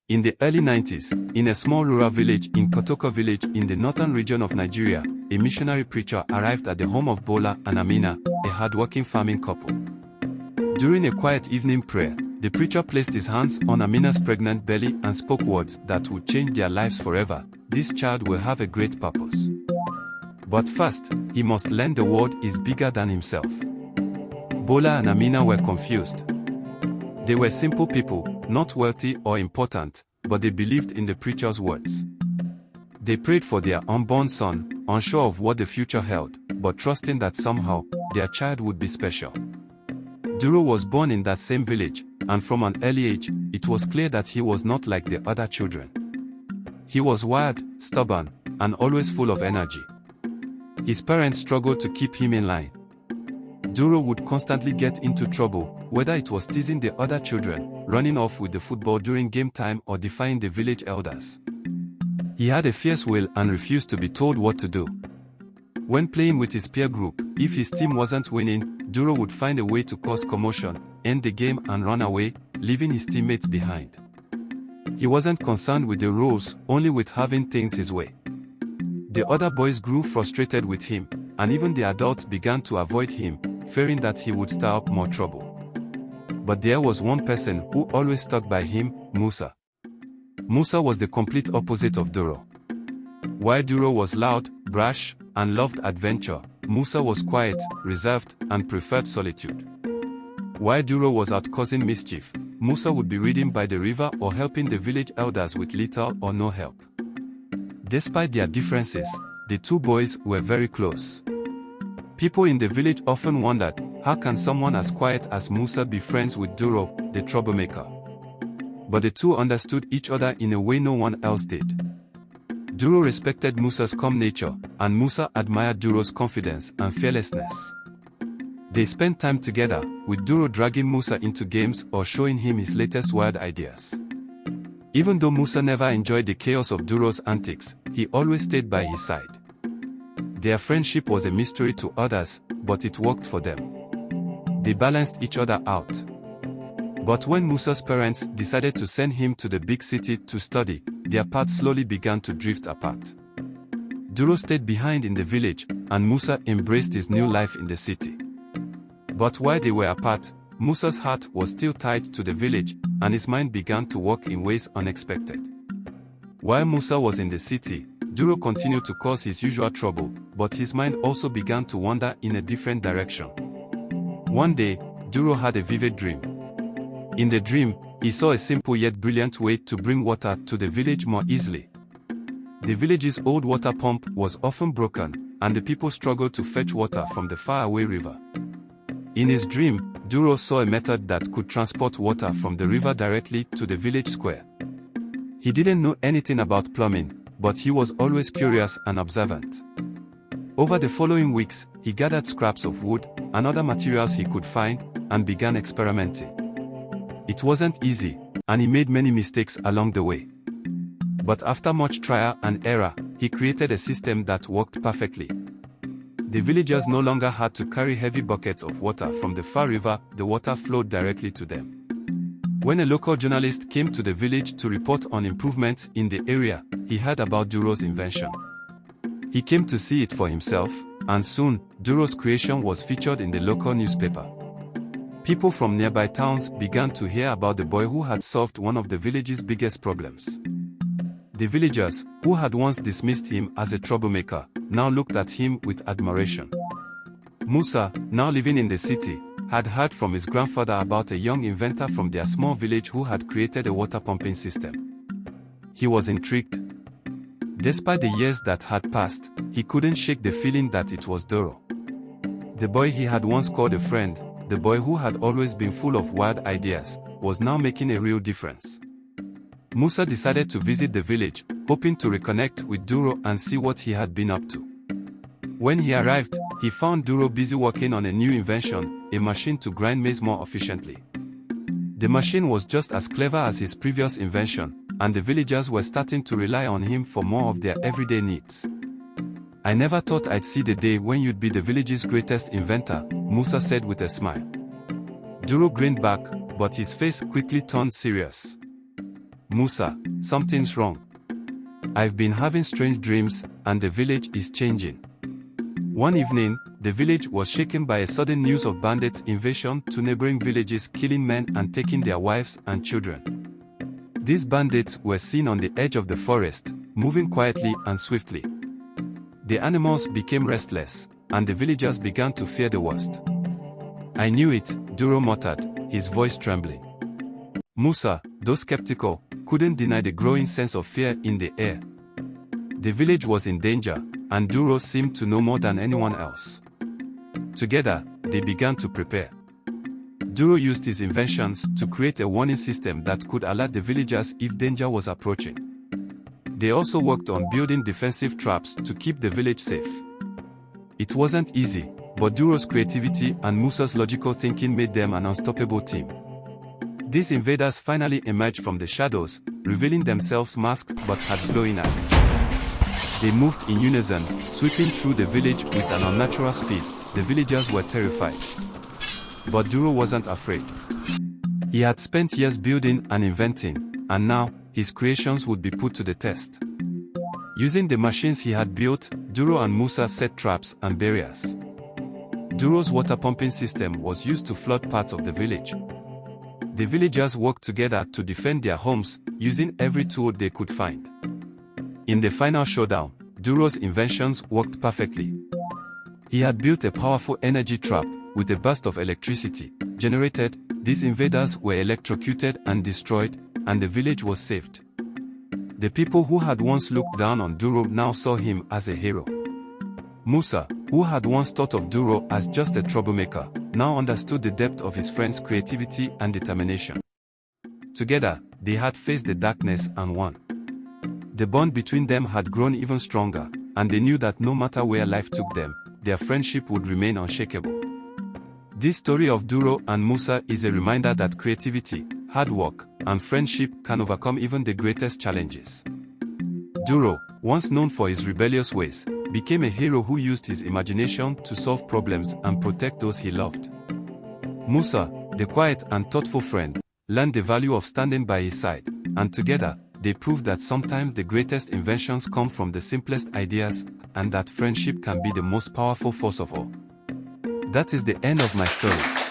In the early 90s, in a small rural village in Kotoko village in the northern region of Nigeria, a missionary preacher arrived at the home of Bola and Amina, a hard-working farming couple. During a quiet evening prayer, the preacher placed his hands on Amina's pregnant belly and spoke words that would change their lives forever. This child will have a great purpose. But first, he must learn the world is bigger than himself. Bola and Amina were confused. They were simple people, not wealthy or important, but they believed in the preacher's words. They prayed for their unborn son, unsure of what the future held, but trusting that somehow, their child would be special. Duro was born in that same village, and from an early age, it was clear that he was not like the other children. He was wild, stubborn, and always full of energy. His parents struggled to keep him in line. Duro would constantly get into trouble, whether it was teasing the other children, running off with the football during game time or defying the village elders. He had a fierce will and refused to be told what to do. When playing with his peer group, if his team wasn't winning, Duro would find a way to cause commotion, end the game and run away, leaving his teammates behind. He wasn't concerned with the rules, only with having things his way. The other boys grew frustrated with him, and even the adults began to avoid him, fearing that he would stir up more trouble. But there was one person who always stuck by him, Musa. Musa was the complete opposite of Duro. While Duro was loud, brash, and loved adventure, Musa was quiet, reserved, and preferred solitude. While Duro was out causing mischief, Musa would be reading by the river or helping the village elders with little or no help. Despite their differences, the two boys were very close. People in the village often wondered, how can someone as quiet as Musa be friends with Duro, the troublemaker? But the two understood each other in a way no one else did. Duro respected Musa's calm nature, and Musa admired Duro's confidence and fearlessness. They spent time together, with Duro dragging Musa into games or showing him his latest wild ideas. Even though Musa never enjoyed the chaos of Duro's antics, he always stayed by his side. Their friendship was a mystery to others, but it worked for them. They balanced each other out. But when Musa's parents decided to send him to the big city to study, their paths slowly began to drift apart. Duro stayed behind in the village, and Musa embraced his new life in the city. But while they were apart, Musa's heart was still tied to the village, and his mind began to work in ways unexpected. While Musa was in the city, Duro continued to cause his usual trouble, but his mind also began to wander in a different direction. One day, Duro had a vivid dream. In the dream, he saw a simple yet brilliant way to bring water to the village more easily. The village's old water pump was often broken, and the people struggled to fetch water from the faraway river. In his dream, Duro saw a method that could transport water from the river directly to the village square. He didn't know anything about plumbing, but he was always curious and observant. Over the following weeks, he gathered scraps of wood and other materials he could find, and began experimenting. It wasn't easy, and he made many mistakes along the way. But after much trial and error, he created a system that worked perfectly. The villagers no longer had to carry heavy buckets of water from the far river, the water flowed directly to them. When a local journalist came to the village to report on improvements in the area, he heard about Duro's invention. He came to see it for himself, and soon, Duro's creation was featured in the local newspaper. People from nearby towns began to hear about the boy who had solved one of the village's biggest problems. The villagers, who had once dismissed him as a troublemaker, now looked at him with admiration. Musa, now living in the city, had heard from his grandfather about a young inventor from their small village who had created a water pumping system. He was intrigued. Despite the years that had passed, he couldn't shake the feeling that it was Duro. The boy he had once called a friend, the boy who had always been full of wild ideas, was now making a real difference. Musa decided to visit the village, hoping to reconnect with Duro and see what he had been up to. When he arrived, he found Duro busy working on a new invention, a machine to grind maize more efficiently. The machine was just as clever as his previous invention, and the villagers were starting to rely on him for more of their everyday needs. "I never thought I'd see the day when you'd be the village's greatest inventor," Musa said with a smile. Duro grinned back, but his face quickly turned serious. Musa, something's wrong. I've been having strange dreams, and the village is changing. One evening, the village was shaken by a sudden news of bandits' invasion to neighboring villages, killing men and taking their wives and children. These bandits were seen on the edge of the forest, moving quietly and swiftly. The animals became restless, and the villagers began to fear the worst. I knew it, Duro muttered, his voice trembling. Musa, though skeptical, couldn't deny the growing sense of fear in the air. The village was in danger, and Duro seemed to know more than anyone else. Together, they began to prepare. Duro used his inventions to create a warning system that could alert the villagers if danger was approaching. They also worked on building defensive traps to keep the village safe. It wasn't easy, but Duro's creativity and Musa's logical thinking made them an unstoppable team. These invaders finally emerged from the shadows, revealing themselves masked but had glowing eyes. They moved in unison, sweeping through the village with an unnatural speed. The villagers were terrified. But Duro wasn't afraid. He had spent years building and inventing, and now, his creations would be put to the test. Using the machines he had built, Duro and Musa set traps and barriers. Duro's water pumping system was used to flood parts of the village. The villagers worked together to defend their homes, using every tool they could find. In the final showdown, Duro's inventions worked perfectly. He had built a powerful energy trap. With a burst of electricity generated, these invaders were electrocuted and destroyed, and the village was saved. The people who had once looked down on Duro now saw him as a hero. Musa, who had once thought of Duro as just a troublemaker, now understood the depth of his friend's creativity and determination. Together, they had faced the darkness and won. The bond between them had grown even stronger, and they knew that no matter where life took them, their friendship would remain unshakable. This story of Duro and Musa is a reminder that creativity, hard work, and friendship can overcome even the greatest challenges. Duro, once known for his rebellious ways, became a hero who used his imagination to solve problems and protect those he loved. Musa, the quiet and thoughtful friend, learned the value of standing by his side, and together, they proved that sometimes the greatest inventions come from the simplest ideas, and that friendship can be the most powerful force of all. That is the end of my story.